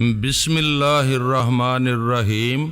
بسم اللہ الرحمن الرحیم۔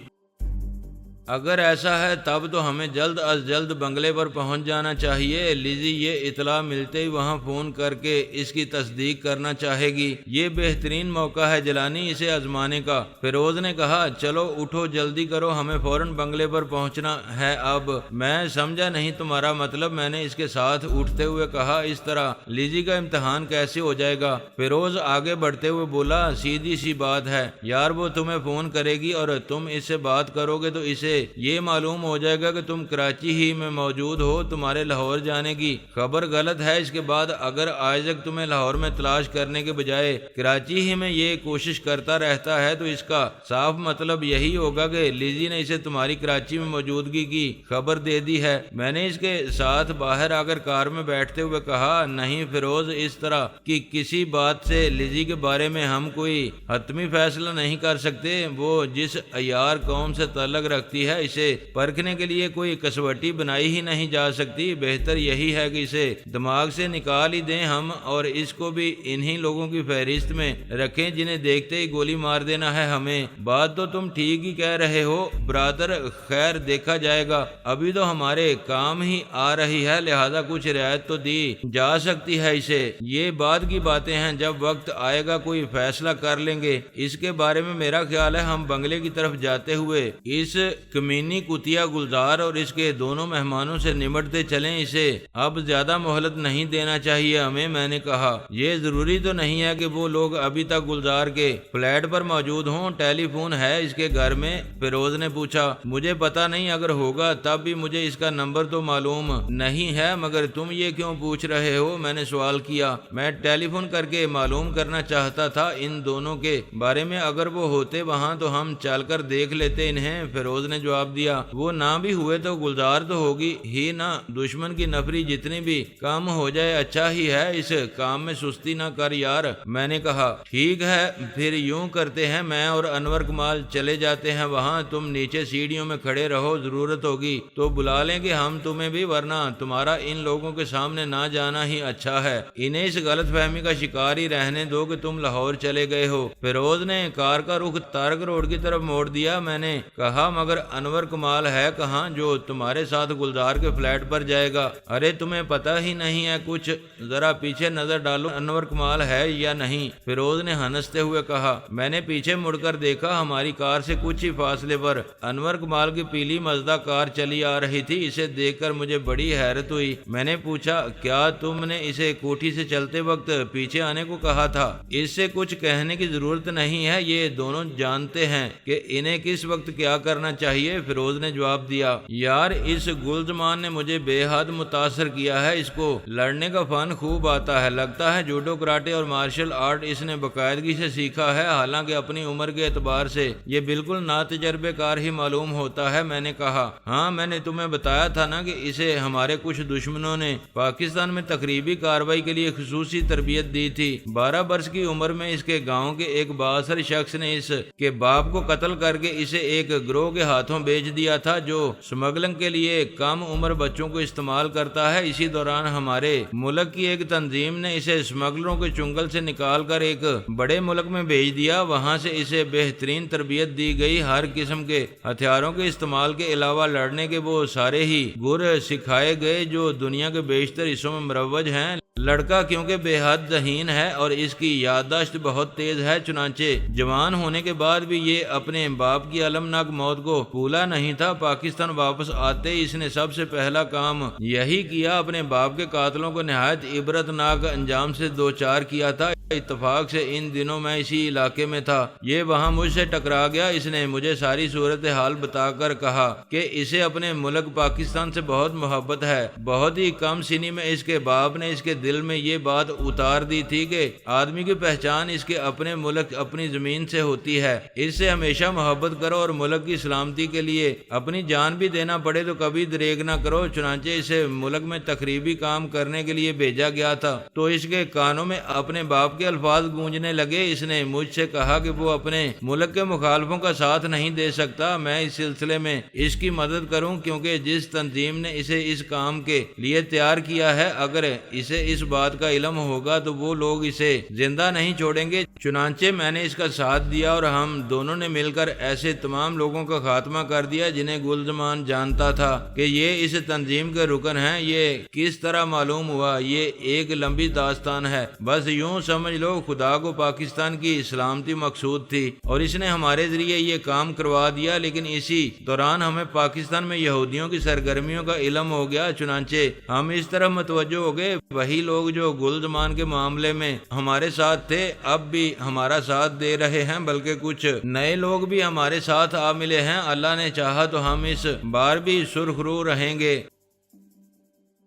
اگر ایسا ہے تب تو ہمیں جلد از جلد بنگلے پر پہنچ جانا چاہیے۔ لیزی یہ اطلاع ملتے ہی وہاں فون کر کے اس کی تصدیق کرنا چاہے گی۔ یہ بہترین موقع ہے جیلانی اسے آزمانے کا۔ فیروز نے کہا چلو اٹھو جلدی کرو، ہمیں فوراً بنگلے پر پہنچنا ہے اب۔ میں سمجھا نہیں تمہارا مطلب، میں نے اس کے ساتھ اٹھتے ہوئے کہا۔ اس طرح لیزی کا امتحان کیسے ہو جائے گا؟ فیروز آگے بڑھتے ہوئے بولا، سیدھی سی بات ہے یار، وہ تمہیں فون کرے گی اور تم اس سے بات کرو گے تو اسے یہ معلوم ہو جائے گا کہ تم کراچی ہی میں موجود ہو۔ تمہارے لاہور جانے کی خبر غلط ہے۔ اس کے بعد اگر آج تک تمہیں لاہور میں تلاش کرنے کے بجائے کراچی ہی میں یہ کوشش کرتا رہتا ہے تو اس کا صاف مطلب یہی ہوگا کہ لیزی نے اسے تمہاری کراچی میں موجودگی کی خبر دے دی ہے۔ میں نے اس کے ساتھ باہر آ کر کار میں بیٹھتے ہوئے کہا، نہیں فیروز، اس طرح کی کسی بات سے لیزی کے بارے میں ہم کوئی حتمی فیصلہ نہیں کر سکتے۔ وہ جس عیار قوم سے تعلق رکھتی ہے اسے پرکھنے کے لیے کوئی کسوٹی بنائی ہی نہیں جا سکتی۔ بہتر یہی ہے کہ اسے دماغ سے نکال ہی دیں ہم، اور اس کو بھی انہی لوگوں کی فہرست میں رکھیں جنہیں دیکھتے ہی گولی مار دینا ہے ہمیں۔ بات تو تم ٹھیک ہی کہہ رہے ہو برادر، خیر دیکھا جائے گا، ابھی تو ہمارے کام ہی آ رہی ہے، لہذا کچھ رعایت تو دی جا سکتی ہے اسے۔ یہ بعد کی باتیں ہیں، جب وقت آئے گا کوئی فیصلہ کر لیں گے۔ اس کے بارے میں میرا خیال ہے ہم بنگلے کی طرف جاتے ہوئے اس کمینی کتیا گلزار اور اس کے دونوں مہمانوں سے نمٹتے چلیں۔ اسے اب زیادہ مہلت نہیں دینا چاہیے ہمیں۔ میں نے کہا، یہ ضروری تو نہیں ہے کہ وہ لوگ ابھی تک گلزار کے فلیٹ پر موجود ہوں۔ ٹیلی فون ہے اس کے گھر میں؟ فیروز نے پوچھا۔ مجھے پتا نہیں، اگر ہوگا تب بھی مجھے اس کا نمبر تو معلوم نہیں ہے، مگر تم یہ کیوں پوچھ رہے ہو؟ میں نے سوال کیا۔ میں ٹیلی فون کر کے معلوم کرنا چاہتا تھا ان دونوں کے بارے میں، اگر وہ ہوتے وہاں تو ہم چل کر دیکھ لیتے انہیں۔ فیروز نے جواب دیا، وہ نہ بھی ہوئے تو گلزار تو ہوگی ہی نا، دشمن کی نفری جتنی بھی کم ہو جائے اچھا ہی ہے، اس کام میں سستی نہ کر یار۔ میں نے کہا، ٹھیک ہے پھر یوں کرتے ہیں، میں اور انور کمال چلے جاتے ہیں وہاں، تم نیچے سیڑھیوں میں کھڑے رہو، ضرورت ہوگی تو بلا لیں گے ہم تمہیں بھی، ورنہ تمہارا ان لوگوں کے سامنے نہ جانا ہی اچھا ہے۔ انہیں اس غلط فہمی کا شکار ہی رہنے دو کہ تم لاہور چلے گئے ہو۔ فیروز نے کار کا رخ تارک روڈ کی طرف موڑ دیا۔ میں نے کہا، مگر انور کمال ہے کہاں جو تمہارے ساتھ گلزار کے فلیٹ پر جائے گا؟ ارے تمہیں پتہ ہی نہیں ہے کچھ؟ ذرا پیچھے نظر ڈالو، انور کمال ہے یا نہیں؟ فیروز نے ہنستے ہوئے کہا۔ میں نے پیچھے مڑ کر دیکھا، ہماری کار سے کچھ ہی فاصلے پر انور کمال کی پیلی مزدہ کار چلی آ رہی تھی۔ اسے دیکھ کر مجھے بڑی حیرت ہوئی۔ میں نے پوچھا، کیا تم نے اسے کوٹھی سے چلتے وقت پیچھے آنے کو کہا تھا؟ اس سے کچھ کہنے کی ضرورت نہیں ہے، یہ دونوں جانتے ہیں کہ انہیں کس وقت کیا کرنا چاہیے۔ فیروز نے جواب دیا، یار اس گلزمان نے مجھے بے حد متاثر کیا ہے، اس کو لڑنے کا فن خوب آتا ہے، لگتا ہے جوڈو کراٹے اور مارشل آرٹ اس نے باقاعدگی سے سیکھا ہے، حالانکہ اپنی عمر کے اعتبار سے یہ بالکل ناتجربے کار ہی معلوم ہوتا ہے۔ میں نے کہا، ہاں میں نے تمہیں بتایا تھا نا کہ اسے ہمارے کچھ دشمنوں نے پاکستان میں تقریبی کارروائی کے لیے خصوصی تربیت دی تھی۔ 12 برس کی عمر میں اس کے گاؤں کے ایک بااثر شخص نے اس کے باپ کو قتل کر کے اسے ایک گروہ کے ہاتھوں بیچ دیا تھا جو سمگلنگ کے لیے کم عمر بچوں کو استعمال کرتا ہے۔ اسی دوران ہمارے ملک کی ایک تنظیم نے اسے سمگلروں کے چنگل سے نکال کر ایک بڑے ملک میں بھیج دیا، وہاں سے اسے بہترین تربیت دی گئی، ہر قسم کے ہتھیاروں کے استعمال کے علاوہ لڑنے کے وہ سارے ہی گر سکھائے گئے جو دنیا کے بیشتر حصوں میں مروج ہیں۔ لڑکا کیونکہ بے حد ذہین ہے اور اس کی یادداشت بہت تیز ہے، چنانچہ جوان ہونے کے بعد بھی یہ اپنے باپ کی المناک موت کو بھولا نہیں تھا۔ پاکستان واپس آتے اس نے سب سے پہلا کام یہی کیا، اپنے باپ کے قاتلوں کو نہایت عبرتناک انجام سے دوچار کیا تھا۔ اتفاق سے ان دنوں میں اسی علاقے میں تھا، یہ وہاں مجھ سے ٹکرا گیا۔ اس نے مجھے ساری صورتحال بتا کر کہا کہ اسے اپنے ملک پاکستان سے بہت محبت ہے۔ بہت ہی کم سنی میں اس کے باپ نے اس کے دل میں یہ بات اتار دی تھی کہ آدمی کی پہچان اس کے اپنے ملک اپنی زمین سے ہوتی ہے، اس سے ہمیشہ محبت کرو اور ملک کی سلامتی کے لیے اپنی جان بھی دینا پڑے تو کبھی دریغ نہ کرو۔ چنانچہ اسے ملک میں تقریبی کام کرنے کے لیے بھیجا گیا تھا تو اس کے کانوں میں اپنے باپ کے الفاظ گونجنے لگے۔ اس نے مجھ سے کہا کہ وہ اپنے ملک کے مخالفوں کا ساتھ نہیں دے سکتا، میں اس سلسلے میں اس کی مدد کروں، کیونکہ جس تنظیم نے اسے اس کام کے لیے تیار کیا ہے، اگر اسے اس بات کا علم ہوگا تو وہ لوگ اسے زندہ نہیں چھوڑیں گے۔ چنانچہ میں نے اس کا ساتھ دیا اور ہم دونوں نے مل کر ایسے تمام لوگوں کا خاتمہ کر دیا جنہیں گلزمان جانتا تھا کہ یہ اس تنظیم کے رکن ہیں۔ یہ کس طرح معلوم ہوا یہ ایک لمبی داستان ہے، بس یوں سمجھ لو خدا کو پاکستان کی سلامتی مقصود تھی اور اس نے ہمارے ذریعے یہ کام کروا دیا، لیکن اسی دوران ہمیں پاکستان میں یہودیوں کی سرگرمیوں کا علم ہو گیا، چنانچہ ہم اس طرح متوجہ ہو گئے وہی لوگ جو گلزمان کے معاملے میں ہمارے ساتھ تھے اب بھی ہمارا ساتھ دے رہے ہیں، بلکہ کچھ نئے لوگ بھی ہمارے ساتھ آ ملے ہیں۔ اللہ نے چاہا تو ہم اس بار بھی سرخ رو رہیں گے۔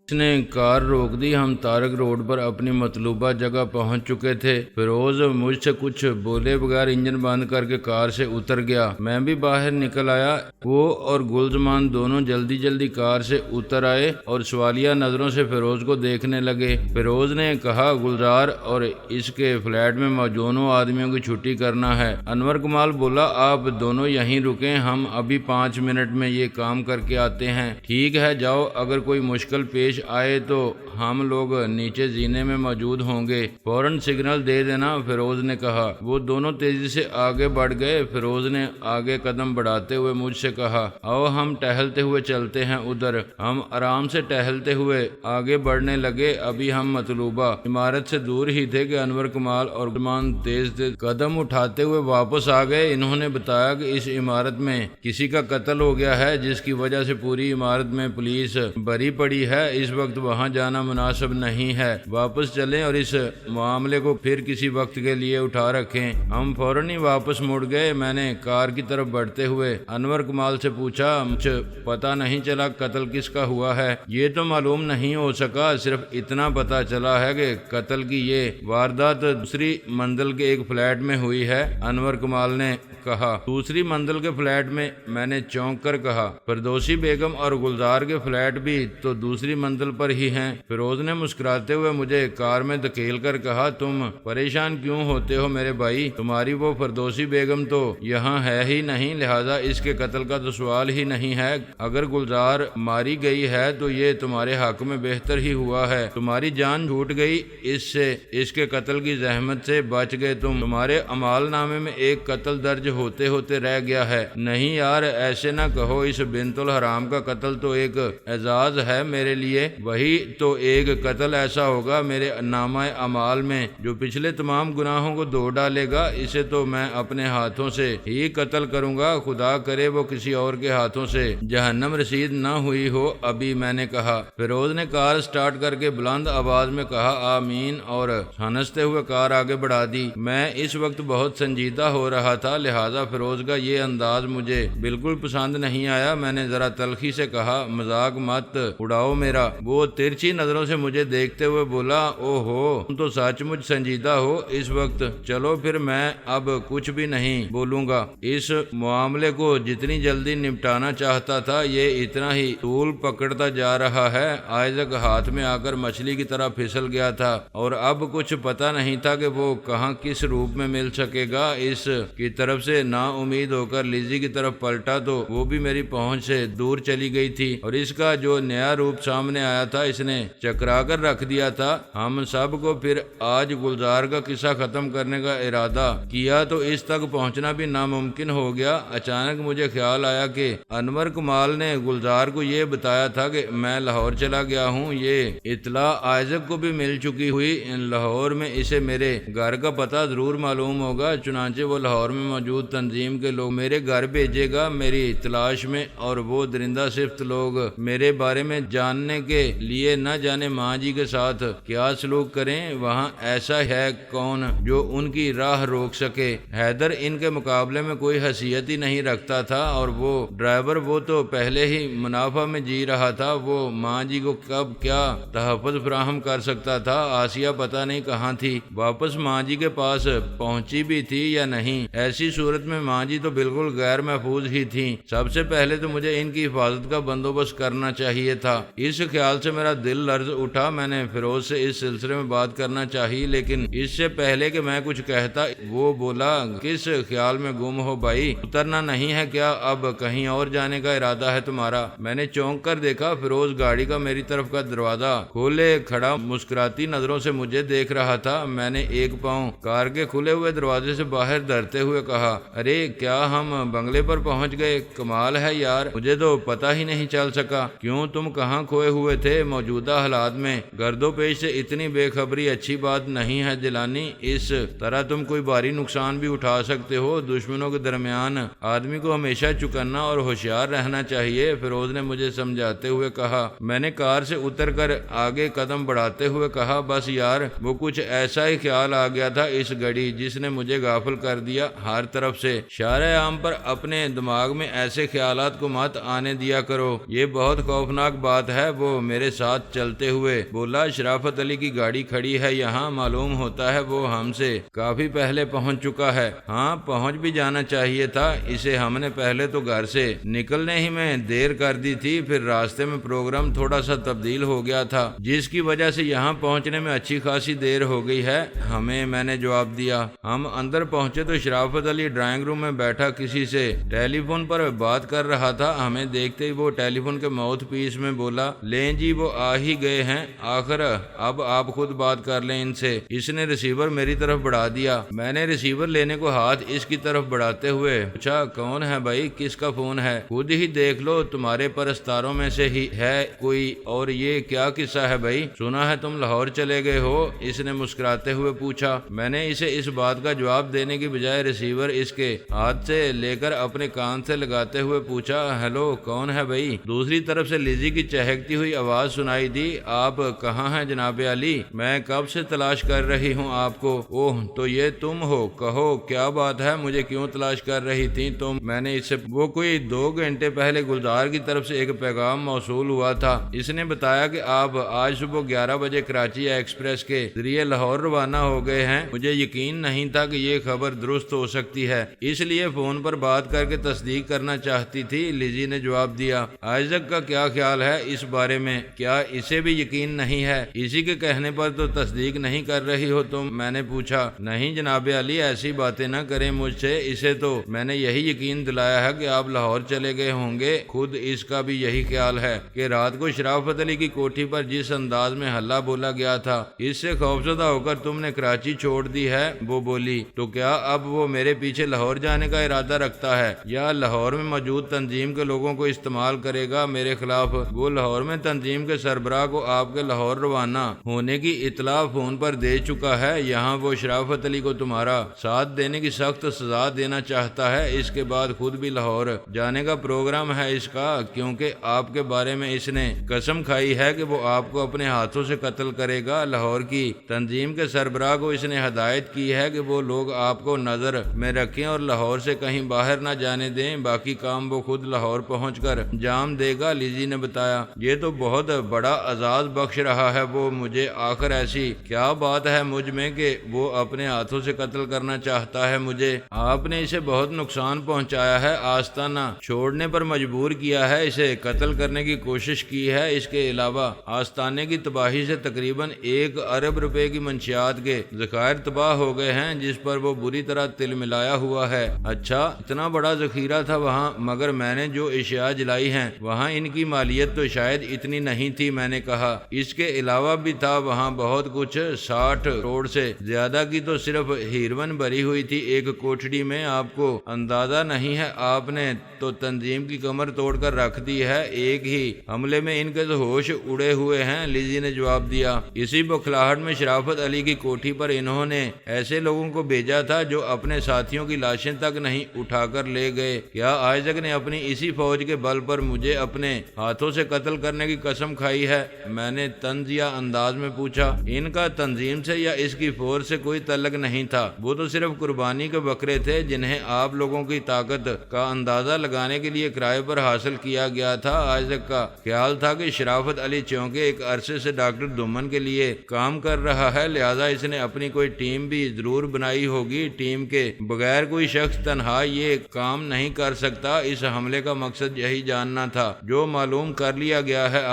اس نے کار روک دی۔ ہم تارک روڈ پر اپنی مطلوبہ جگہ پہنچ چکے تھے۔ فیروز مجھ سے کچھ بولے بغیر انجن بند کر کے کار سے اتر گیا۔ میں بھی باہر نکل آیا۔ وہ اور گلزمان دونوں جلدی جلدی کار سے اتر آئے اور سوالیہ نظروں سے فیروز کو دیکھنے لگے۔ فیروز نے کہا گلزار اور اس کے فلیٹ میں موجودوں آدمیوں کی چھٹی کرنا ہے۔ انور کمال بولا آپ دونوں یہیں رکیں، ہم ابھی 5 منٹ میں یہ کام کر کے آتے ہیں۔ ٹھیک ہے جاؤ، اگر کوئی مشکل پیش آئے تو ہم لوگ نیچے زینے میں موجود ہوں گے، فوراً سگنل دے دینا، فیروز نے کہا۔ وہ دونوں تیزی سے آگے بڑھ گئے۔ فیروز نے آگے قدم بڑھاتے ہوئے مجھ سے کہا آؤ ہم ٹہلتے ہوئے چلتے ہیں ادھر۔ ہم آرام سے ٹہلتے ہوئے آگے بڑھنے لگے۔ ابھی ہم مطلوبہ عمارت سے دور ہی تھے کہ انور کمال اور گلزمان تیز قدم اٹھاتے ہوئے واپس آ گئے۔ انہوں نے بتایا کہ اس عمارت میں کسی کا قتل ہو گیا ہے، جس کی وجہ سے پوری عمارت میں پولیس بھری پڑی ہے، اس وقت وہاں جانا مناسب نہیں ہے، واپس چلیں اور اس معاملے کو پھر کسی وقت کے لیے اٹھا رکھیں۔ ہم فوراً ہی واپس مڑ گئے۔ میں نے کار کی طرف بڑھتے ہوئے انور کمال سے پوچھا مجھے پتہ نہیں چلا قتل کس کا ہوا ہے؟ یہ تو معلوم نہیں ہو سکا، صرف اتنا پتہ چلا ہے کہ قتل کی یہ واردات دوسری منزل کے ایک فلیٹ میں ہوئی ہے۔ انور کمال نے کہا دوسری منزل کے فلیٹ میں نے چونک کر کہا فردوسی بیگم اور گلزار کے فلیٹ بھی تو دوسری منزل پر ہی ہیں۔ فیروز نے مسکراتے ہوئے مجھے کار میں دھکیل کر کہا تم پریشان کیوں ہوتے ہو میرے بھائی، تمہاری وہ فردوسی بیگم تو یہاں ہے ہی نہیں، لہذا اس کے قتل کا تو سوال ہی نہیں ہے۔ اگر گلزار ماری گئی ہے تو یہ تمہارے حق میں بہتر ہی ہوا ہے، تمہاری جان چھوٹ گئی، اس سے اس کے قتل کی زحمت سے بچ گئے تمہارے اعمال نامے میں ایک قتل درج ہوتے ہوتے رہ گیا ہے۔ نہیں یار ایسے نہ کہو، اس بنت الحرام کا قتل تو ایک اعزاز ہے میرے لیے، وہی تو ایک قتل ایسا ہوگا میرے نامہ اعمال میں جو پچھلے تمام گناہوں کو دھو ڈالے گا، اسے تو میں اپنے ہاتھوں سے ہی قتل کروں گا، خدا کرے وہ کسی اور کے ہاتھوں سے جہنم رسید نہ ہوئی ہو۔ ابھی میں نے کہا۔ فیروز نے کار سٹارٹ کر کے بلند آواز میں کہا آمین اور ہنستے ہوئے کار آگے بڑھا دی۔ میں اس وقت بہت سنجیدہ ہو رہا تھا، لہذا فیروز کا یہ انداز مجھے بالکل پسند نہیں آیا۔ میں نے ذرا تلخی سے کہا مذاق مت اڑاؤ میرا۔ وہ ترچھی نظروں سے مجھے دیکھتے ہوئے بولا او ہو تم تو سچ مجھ سنجیدہ ہو اس وقت، چلو پھر میں اب کچھ بھی نہیں بولوں گا۔ اس معاملے کو جتنی جلدی نپٹانا چاہتا تھا یہ اتنا ہی طول پکڑتا جا رہا ہے۔ آئزک ہاتھ میں آ کر مچھلی کی طرح پھسل گیا تھا اور اب کچھ پتہ نہیں تھا کہ وہ کہاں کس روپ میں مل سکے گا۔ اس کی طرف سے نا امید ہو کر لیزی کی طرف پلٹا تو وہ بھی میری پہنچ سے دور چلی گئی تھی اور اس کا جو نیا روپ سامنے آیا تھا اس نے چکرا کر رکھ دیا تھا۔ ہم سب کو پھر آج گلزار کا قصہ ختم کرنے کا ارادہ کیا تو اس تک پہنچنا بھی ناممکن ہو گیا۔ اچانک مجھے خیال آیا کہ انور کمال نے گلزار کو یہ بتایا تھا کہ میں لاہور چلا گیا ہوں، یہ اطلاع آئزک کو بھی مل چکی ہوئی۔ لاہور میں اسے میرے گھر کا پتہ ضرور معلوم ہوگا، چنانچہ وہ لاہور میں موجود تنظیم کے لوگ میرے گھر بھیجے گا میری تلاش میں، اور وہ درندہ صفت لوگ میرے بارے میں جاننے کے لیے نہ جانے ماں جی کے ساتھ کیا سلوک کریں۔ وہاں ایسا ہے کون جو ان کی راہ روک سکے؟ حیدر ان کے مقابلے میں کوئی حیثیت ہی نہیں رکھتا تھا اور وہ ڈرائیور وہ تو پہلے ہی منافع میں جی رہا تھا، وہ ماں جی کو کب کیا تحفظ فراہم کر سکتا تھا؟ آسیہ پتہ نہیں کہاں تھی، واپس ماں جی کے پاس پہنچی بھی تھی یا نہیں؟ ایسی صورت میں ماں جی تو بالکل غیر محفوظ ہی تھیں۔ سب سے پہلے تو مجھے ان کی حفاظت کا بندوبست کرنا چاہیے تھا۔ اس خیال خیال سے میرا دل لرز اٹھا۔ میں نے فیروز سے اس سلسلے میں بات کرنا چاہی، لیکن اس سے پہلے کہ میں کچھ کہتا وہ بولا، کس خیال میں گم ہو بھائی؟ اترنا نہیں ہے کیا؟ اب کہیں اور جانے کا ارادہ ہے تمہارا؟ میں نے چونک کر دیکھا، فیروز گاڑی کا میری طرف کا دروازہ کھولے کھڑا مسکراتی نظروں سے مجھے دیکھ رہا تھا۔ میں نے ایک پاؤں کار کے کھلے ہوئے دروازے سے باہر دھرتے ہوئے کہا، ارے کیا ہم بنگلے پر پہنچ گئے؟ کمال ہے یار، مجھے تو پتہ ہی نہیں چل سکا۔ کیوں، تم کہاں کھوئے ہوئے تھے؟ موجودہ حالات میں گرد و پیش سے اتنی بے خبری اچھی بات نہیں ہے جیلانی، اس طرح تم کوئی بھاری نقصان بھی اٹھا سکتے ہو۔ دشمنوں کے درمیان آدمی کو ہمیشہ چکنا اور ہوشیار رہنا چاہیے، فیروز نے مجھے سمجھاتے ہوئے کہا۔ میں نے کار سے اتر کر آگے قدم بڑھاتے ہوئے کہا، بس یار وہ کچھ ایسا ہی خیال آ گیا تھا اس گھڑی جس نے مجھے غافل کر دیا ہر طرف سے۔ شارع عام پر اپنے دماغ میں ایسے خیالات کو مت آنے دیا کرو، یہ بہت خوفناک بات ہے۔ وہ میرے ساتھ چلتے ہوئے بولا، شرافت علی کی گاڑی کھڑی ہے یہاں، معلوم ہوتا ہے وہ ہم سے کافی پہلے پہنچ چکا ہے۔ ہاں پہنچ بھی جانا چاہیے تھا اسے، ہم نے پہلے تو گھر سے نکلنے ہی میں دیر کر دی تھی، پھر راستے میں پروگرام تھوڑا سا تبدیل ہو گیا تھا جس کی وجہ سے یہاں پہنچنے میں اچھی خاصی دیر ہو گئی ہے ہمیں، میں نے جواب دیا۔ ہم اندر پہنچے تو شرافت علی ڈرائنگ روم میں بیٹھا کسی سے ٹیلی فون پر بات کر رہا تھا۔ ہمیں دیکھتے ہی وہ ٹیلی فون کے ماؤتھ پیس میں بولا، لیں جی وہ آ ہی گئے ہیں آخر، اب آپ خود بات کر لیں ان سے۔ اس نے ریسیور میری طرف بڑھا دیا۔ میں نے ریسیور لینے کو ہاتھ اس کی طرف بڑھاتے ہوئے پوچھا، کون ہے بھائی، کس کا فون ہے؟ خود ہی دیکھ لو، تمہارے پرستاروں میں سے ہی ہے کوئی۔ اور یہ کیا قصہ ہے بھائی؟ سنا ہے تم لاہور چلے گئے ہو، اس نے مسکراتے ہوئے پوچھا۔ میں نے اسے اس بات کا جواب دینے کی بجائے ریسیور اس کے ہاتھ سے لے کر اپنے کان سے لگاتے ہوئے پوچھا، ہیلو کون ہے بھائی؟ دوسری طرف سے لیزی کی چہکتی ہوئی آواز سنائی دی، آپ کہاں ہیں جناب علی؟ میں کب سے تلاش کر رہی ہوں آپ کو۔ اوہ تو یہ تم ہو، کہو کیا بات ہے، مجھے کیوں تلاش کر رہی تھی تم؟ میں نے اس سے وہ کوئی 2 گھنٹے پہلے گلزار کی طرف سے ایک پیغام موصول ہوا تھا، اس نے بتایا کہ آپ آج صبح 11 بجے کراچی ایکسپریس کے ذریعے لاہور روانہ ہو گئے ہیں۔ مجھے یقین نہیں تھا کہ یہ خبر درست ہو سکتی ہے، اس لیے فون پر بات کر کے تصدیق کرنا چاہتی تھی، لیزی نے جواب دیا۔ آئزک کا کیا خیال ہے اس بارے میں؟ کیا اسے بھی یقین نہیں ہے؟ اسی کے کہنے پر تو تصدیق نہیں کر رہی ہو تم؟ میں نے پوچھا۔ نہیں جناب علی، ایسی باتیں نہ کریں مجھ سے، اسے تو میں نے یہی یقین دلایا ہے کہ آپ لاہور چلے گئے ہوں گے، خود اس کا بھی یہی خیال ہے کہ رات کو شرافت علی کی کوٹھی پر جس انداز میں ہلہ بولا گیا تھا، اس سے خوفزدہ ہو کر تم نے کراچی چھوڑ دی ہے۔ وہ بولی، تو کیا اب وہ میرے پیچھے لاہور جانے کا ارادہ رکھتا ہے یا لاہور میں موجود تنظیم کے لوگوں کو استعمال کرے گا میرے خلاف؟ وہ لاہور میں تنظیم کے سربراہ کو آپ کے لاہور روانہ ہونے کی اطلاع فون پر دے چکا ہے، یہاں وہ شرافت علی کو تمہارا ساتھ دینے کی سخت سزا دینا چاہتا ہے، اس کے بعد خود بھی لاہور جانے کا پروگرام ہے اس کا، کیونکہ آپ کے بارے میں اس نے قسم کھائی ہے کہ وہ آپ کو اپنے ہاتھوں سے قتل کرے گا۔ لاہور کی تنظیم کے سربراہ کو اس نے ہدایت کی ہے کہ وہ لوگ آپ کو نظر میں رکھیں اور لاہور سے کہیں باہر نہ جانے دیں، باقی کام وہ خود لاہور پہنچ کر انجام دے گا، لیزی نے بتایا۔ یہ تو بہت بڑا اعزاز بخش رہا ہے وہ مجھے، آخر ایسی کیا بات ہے مجھ میں کہ وہ اپنے ہاتھوں سے قتل کرنا چاہتا ہے مجھے؟ آپ نے اسے بہت نقصان پہنچایا ہے، آستانہ چھوڑنے پر مجبور کیا ہے، اسے قتل کرنے کی کوشش کی ہے، اس کے علاوہ آستانے کی تباہی سے تقریباً 1 ارب روپے کی منشیات کے ذخائر تباہ ہو گئے ہیں جس پر وہ بری طرح تل ملایا ہوا ہے۔ اچھا اتنا بڑا ذخیرہ تھا وہاں، مگر میں نے جو اشیاء جلائی ہیں وہاں ان کی مالیت تو شاید اتنی نہیں تھی، میں نے کہا۔ اس کے علاوہ بھی تھا وہاں بہت کچھ، 60 کروڑ سے زیادہ کی تو صرف ہیروین بھری ہوئی تھی ایک کوٹھڑی میں، آپ کو اندازہ نہیں ہے، آپ نے تو تنظیم کی کمر توڑ کر رکھ دی ہے، ایک ہی حملے میں ان کے تو ہوش اڑے ہوئے ہیں، لیزی نے جواب دیا۔ اسی بکھلاہٹ میں شرافت علی کی کوٹھی پر انہوں نے ایسے لوگوں کو بھیجا تھا جو اپنے ساتھیوں کی لاشیں تک نہیں اٹھا کر لے گئے۔ کیا آئزک نے اپنی اسی فوج کے بل پر مجھے اپنے ہاتھوں سے قتل کرنے کی قسم کھائی ہے؟ میں نے طنزیہ انداز میں پوچھا۔ ان کا تنظیم سے یا اس کی فورس سے کوئی تعلق نہیں تھا، وہ تو صرف قربانی کے بکرے تھے جنہیں آپ لوگوں کی طاقت کا اندازہ لگانے کے لیے کرائے پر حاصل کیا گیا تھا۔ آئزک کا خیال تھا کہ شرافت علی چونکہ ایک عرصے سے ڈاکٹر دمن کے لیے کام کر رہا ہے، لہذا اس نے اپنی کوئی ٹیم بھی ضرور بنائی ہوگی، ٹیم کے بغیر کوئی شخص تنہا یہ کام نہیں کر سکتا۔ اس حملے کا مقصد یہی جاننا تھا، جو معلوم کر لیا گیا ہے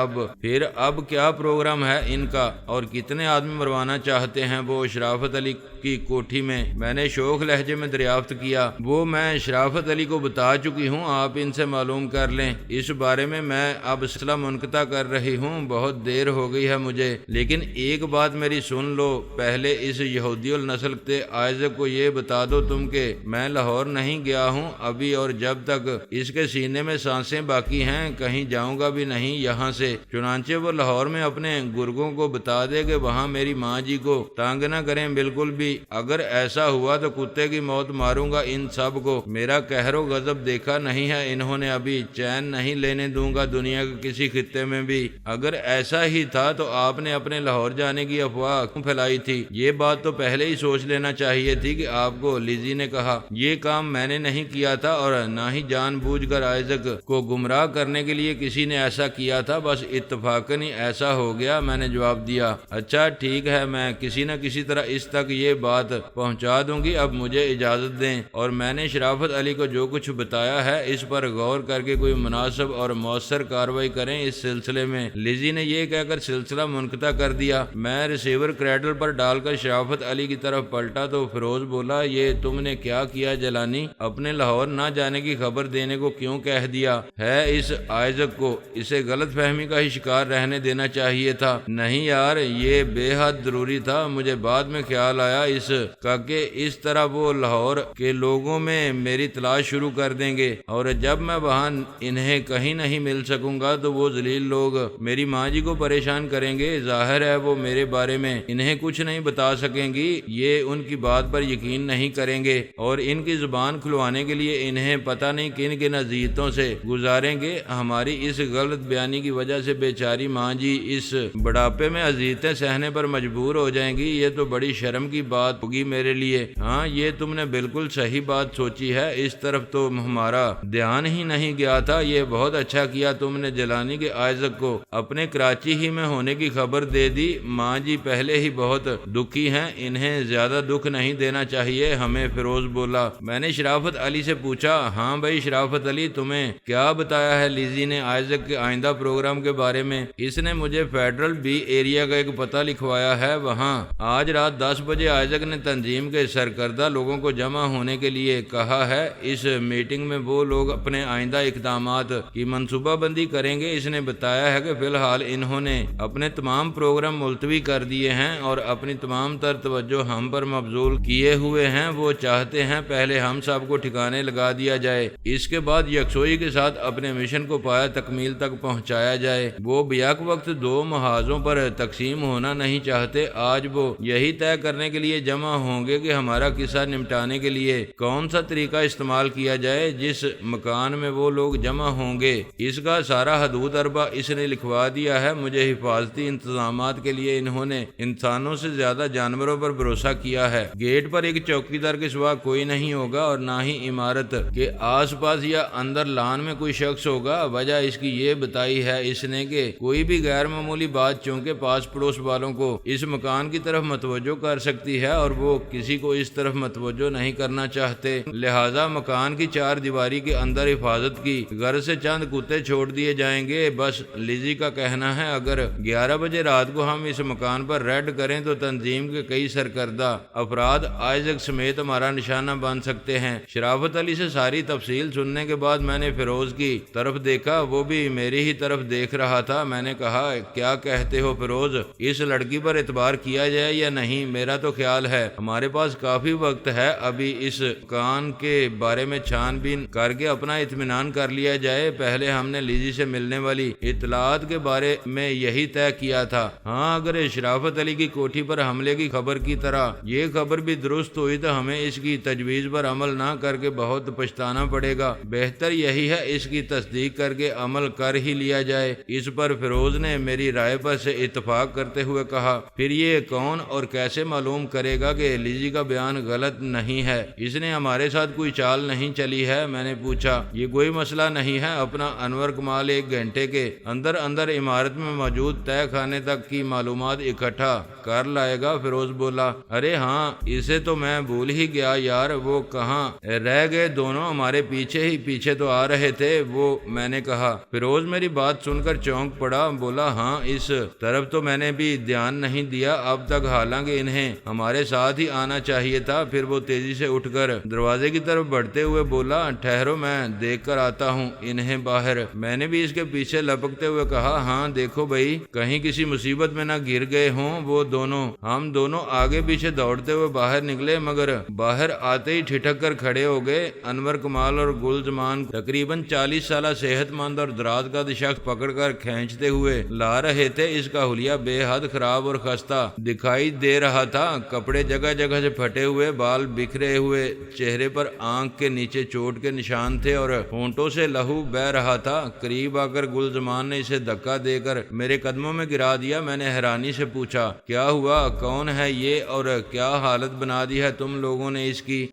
اب کیا پروگرام ہے ان کا اور کتنے آدمی مروانا چاہتے ہیں وہ شرافت علی کی کوٹھی میں؟ میں نے شوخ لہجے میں دریافت کیا۔ وہ میں شرافت علی کو بتا چکی ہوں، آپ ان سے معلوم کر لیں۔ اس بارے میں اب سلسلہ منقطع کر رہی ہوں، بہت دیر ہو گئی ہے مجھے، لیکن ایک بات میری سن لو۔ پہلے اس یہودی النسل کے آئزک کو یہ بتا دو تم کہ میں لاہور نہیں گیا ہوں ابھی، اور جب تک اس کے سینے میں سانسیں باقی ہیں کہیں جاؤں گا بھی نہیں یہاں سے۔ چنانچہ وہ لاہور میں اپنے گرگوں کو بتا دے کہ وہاں میری ماں جی کو تانگ نہ کریں بالکل بھی۔ اگر ایسا ہوا تو کتے کی موت ماروں گا ان سب کو۔ میرا قہر و غضب دیکھا نہیں ہے انہوں نے ابھی، چین نہیں لینے دوں گا دنیا کے کسی خطے میں بھی۔ اگر ایسا ہی تھا تو آپ نے اپنے لاہور جانے کی افواہ کیوں پھیلائی تھی؟ یہ بات تو پہلے ہی سوچ لینا چاہیے تھی کہ آپ کو۔ لیزی نے کہا، یہ کام میں نے نہیں کیا تھا اور نہ ہی جان بوجھ کر آئزک کو گمراہ کرنے کے لیے کسی نے ایسا کیا تھا، بس اتفاقاً ہی ایسا ہو گیا۔ میں نے جواب دیا، اچھا ٹھیک ہے، میں کسی نہ کسی طرح اس تک یہ بات پہنچا دوں گی، اب مجھے اجازت دیں۔ اور میں نے شرافت علی کو جو کچھ بتایا ہے اس پر غور کر کے کوئی مناسب اور مؤثر کارروائی کریں اس سلسلے میں۔ لیزی نے یہ کہہ کر سلسلہ منقطع کر دیا۔ میں ریسیور کریڈل پر ڈال کر شرافت علی کی طرف پلٹا تو فیروز بولا، یہ تم نے کیا کیا جیلانی؟ اپنے لاہور نہ جانے کی خبر دینے کو کیوں کہہ دیا ہے اس آئزک کو؟ اسے غلط فہمی کا ہی شکار رہنے دینا چاہیے تھا۔ نہیں یار، یہ بے حد ضروری تھا۔ مجھے بعد میں خیال آیا اس کا کہ اس طرح وہ لاہور کے لوگوں میں میری تلاش شروع کر دیں گے، اور جب میں وہاں انہیں کہیں نہیں مل سکوں گا تو وہ ذلیل لوگ میری ماں جی کو پریشان کریں گے۔ ظاہر ہے وہ میرے بارے میں انہیں کچھ نہیں بتا سکیں گی، یہ ان کی بات پر یقین نہیں کریں گے، اور ان کی زبان کھلوانے کے لیے انہیں پتہ نہیں کن کن اذیتوں سے گزاریں گے۔ ہماری اس غلط بیانی کی وجہ سے بیچاری ماں جی اس بڑھاپے میں اذیتیں سہنے پر مجبور ہو جائیں گی۔ یہ تو بڑی شرم کی بات ہوگی میرے لیے۔ ہاں، یہ تم نے بالکل صحیح بات سوچی ہے، اس طرف تو ہمارا دھیان ہی نہیں گیا تھا۔ یہ بہت اچھا کیا تم نے جیلانی کے آئزک کو اپنے کراچی ہی میں ہونے کی خبر دے دی۔ ماں جی پہلے ہی بہت دکھی ہیں، انہیں زیادہ دکھ نہیں دینا چاہیے ہمیں، فیروز بولا۔ میں نے شرافت علی سے پوچھا، ہاں بھائی شرافت علی، تمہیں کیا بتایا ہے لیزی نے آئزک کے آئندہ پروگرام کے بارے میں؟ اس نے مجھے فیڈرل بی ایریا کا ایک پتہ لکھوایا ہے، وہاں آج رات 10 بجے آئزک نے تنظیم کے سرکردہ لوگوں کو جمع ہونے کے لیے کہا ہے۔ اس میٹنگ میں وہ لوگ اپنے آئندہ اقدامات کی منصوبہ بندی کریں گے۔ اس نے بتایا ہے کہ فی الحال انہوں نے اپنے تمام پروگرام ملتوی کر دیے ہیں اور اپنی تمام تر توجہ ہم پر مبذول کیے ہوئے ہیں۔ وہ چاہتے ہیں پہلے ہم سب کو ٹھکانے لگا دیا جائے، اس کے بعد یکسوئی کے ساتھ اپنے مشن کو پایا تکمیل تک پہنچایا جائے۔ وہ بیک وقت دو محاذوں پر تقسیم ہونا نہیں چاہتے۔ آج وہ یہی طے کرنے کے لیے جمع ہوں گے کہ ہمارا قصہ نمٹانے کے لیے کون سا طریقہ استعمال کیا جائے۔ جس مکان میں وہ لوگ جمع ہوں گے اس کا سارا حدود اربہ اس نے لکھوا دیا ہے۔ مجھے حفاظتی انتظامات کے لیے انہوں نے انسانوں سے زیادہ جانوروں پر بھروسہ کیا ہے۔ گیٹ پر ایک چوکیدار کے سوا کوئی نہیں ہوگا اور نہ ہی عمارت کے آس پاس یا اندر لان میں کوئی شخص ہوگا۔ وجہ اس کی یہ بتائی ہے اس نے کہ کوئی بھی غیر معمولی بات چونکہ پاس پڑوس والوں کو اس مکان کی طرف متوجہ کر سکتی ہے اور وہ کسی کو اس طرف متوجہ نہیں کرنا چاہتے، لہذا مکان کی چار دیواری کے اندر حفاظت کی غرض سے چند کتے چھوڑ دیے جائیں گے۔ بس لیزی کا کہنا ہے اگر 11 بجے رات کو ہم اس مکان پر ریڈ کریں تو تنظیم کے کئی سرکردہ افراد آئزک سمیت ہمارا نشانہ بن سکتے ہیں۔ شرافت علی سے ساری تفصیل سننے کے بعد میں نے فیروز کی طرف دیکھا، وہ بھی میری ہی طرف دیکھ رہا تھا۔ میں نے کہا، کیا کہتے ہو فیروز، اس لڑکی پر اعتبار کیا جائے یا نہیں؟ میرا تو خیال ہے ہمارے پاس کافی وقت ہے، ابھی اس کان کے بارے میں چھان بین کر کے اپنا اطمینان کر لیا جائے۔ پہلے ہم نے لیزی سے ملنے والی اطلاعات کے بارے میں یہی طے کیا تھا۔ ہاں، اگر شرافت علی کی کوٹھی پر حملے کی خبر کی طرح یہ خبر بھی درست ہوئی تو ہمیں اس کی تجویز پر عمل نہ کر کے بہت پچھتانا پڑے گا۔ بہتر یہی ہے اس کی تصدیق کر کے عمل کر ہی لیا جائے۔ اس پر فیروز نے میری رائے پر سے اتفاق کرتے ہوئے کہا، پھر یہ کون اور کیسے معلوم کرے گا کہ لیزی کا بیان غلط نہیں ہے؟ اس نے ہمارے ساتھ کوئی چال نہیں چلی ہے؟ میں نے پوچھا۔ یہ کوئی مسئلہ نہیں ہے، اپنا انور کمال 1 گھنٹے کے اندر اندر عمارت میں موجود تہہ خانے تک کی معلومات اکٹھا کر لائے گا، فیروز بولا۔ ارے ہاں، اسے تو میں بھول ہی گیا یار، وہ کہاں رہ گئے؟ دونوں ہمارے پیچھے ہی پیچھے تو آ رہے تھے وہ، میں نے کہا۔ فیروز میری بات سن سن کر چونک پڑا، بولا ہاں اس طرف تو میں نے بھی دھیان نہیں دیا اب تک، حالانکہ انہیں ہمارے ساتھ ہی آنا چاہیے تھا۔ پھر وہ تیزی سے اٹھ کر دروازے کی طرف بڑھتے ہوئے بولا ٹھہرو میں دیکھ کر آتا ہوں انہیں باہر۔ میں نے بھی اس کے پیچھے لپکتے ہوئے کہا ہاں دیکھو بھائی کہیں کسی مصیبت میں نہ گر گئے ہوں وہ دونوں۔ ہم دونوں آگے پیچھے دوڑتے ہوئے باہر نکلے، مگر باہر آتے ہی ٹھٹک کر کھڑے ہو گئے۔ انور کمال اور گلزمان تقریباً 40 سالہ صحت مند اور دراز قد شخص پکڑ کر کھینچتے ہوئے لا رہے تھے۔ اس کا حلیہ بے حد خراب اور خستہ دکھائی دے رہا تھا، کپڑے جگہ جگہ سے پھٹے ہوئے، بال بکھرے ہوئے، چہرے پر آنکھ کے نیچے چوٹ کے نشان تھے اور ہونٹوں سے لہو بہہ رہا تھا۔ قریب آ کر گلزمان نے اسے دھکا دے کر میرے قدموں میں گرا دیا۔ میں نے حیرانی سے پوچھا کیا ہوا، کون ہے یہ اور کیا حالت بنا دی ہے تم لوگوں نے اس کی؟